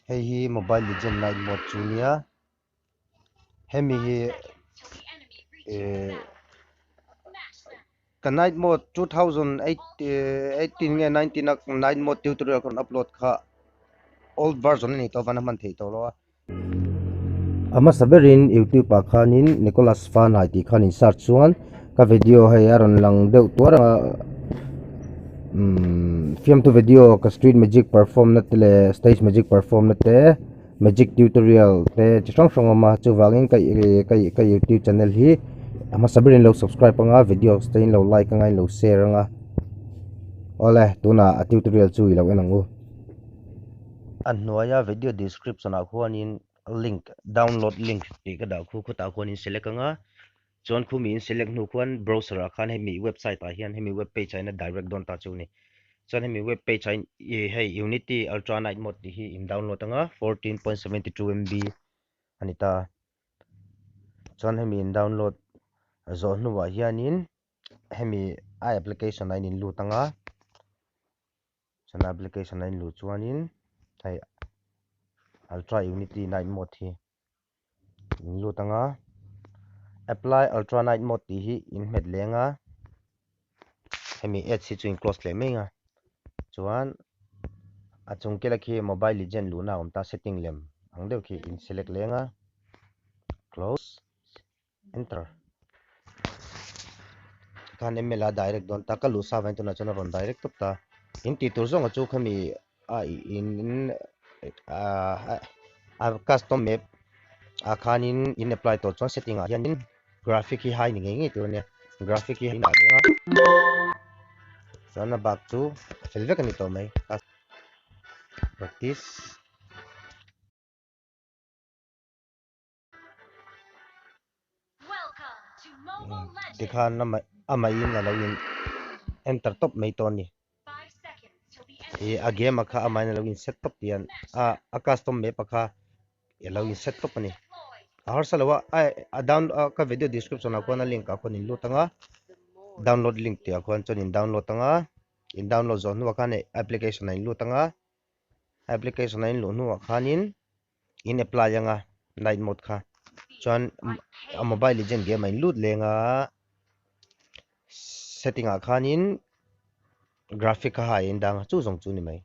hei hi mobile legend night mode chunia hemi hi ka night mode 2018 nge 19 night mode tutorial kon upload kha old version ni to bana man thei to lo ama saberin youtube akhanin Nicolas Fanai ti khanin search chuan ka video hay aron lang deuh tura film to video ka street magic perform na tele stage magic perform na te magic tutorial te chang chang ma chu wangin ka youtube channel hi ama saberin lo subscribe nga video stain lo like nga lo share nga ole tuna a tutorial chu ilo enangu an noya video description a khuanin link download link ti ka da khu ta khuanin select nga chuan khu mi select nu khuan browser a khan hemi website a hian hemi web page aina direct don ta chu ni chuan hemi web page ain hei unity ultra night mode ti hi in download nga 14.72 MB anita chuan hemi in download zo nuwa hianin hemi a application ain in lu tanga chuan application ain lu chuanin hei ultra unity night mode hi in lu tanga apply ultra night mode ti hi in met lenga hemi h si chuin close le menga chuan achung kela khi mobile legend lu na ta setting lem ang deuh khi in select lenga close enter kan emela direct don ta ka lu sa vain tu na chona ron direct top ta in ti tur zong chu khami a in a custom map a khanin in apply to chon setting a hian graphic hi high ni nge tur ne graphic hi na lenga chona back to selve kan to mai practice dikhan na ama in la lawin enter top mai to ni a game akha ama na lawin set top tian a custom map akha ya lawin set top ani harsalawa a down ka video description akho na link akho nin lu tanga download link ti akho chon in download tanga in download zone nu akhane application in lu tanga application in lu nu akhanin in apply anga night mode kha chuan a mobile legend game in lut lenga setting a khanin graphic ha in dang chu zong chu ni mai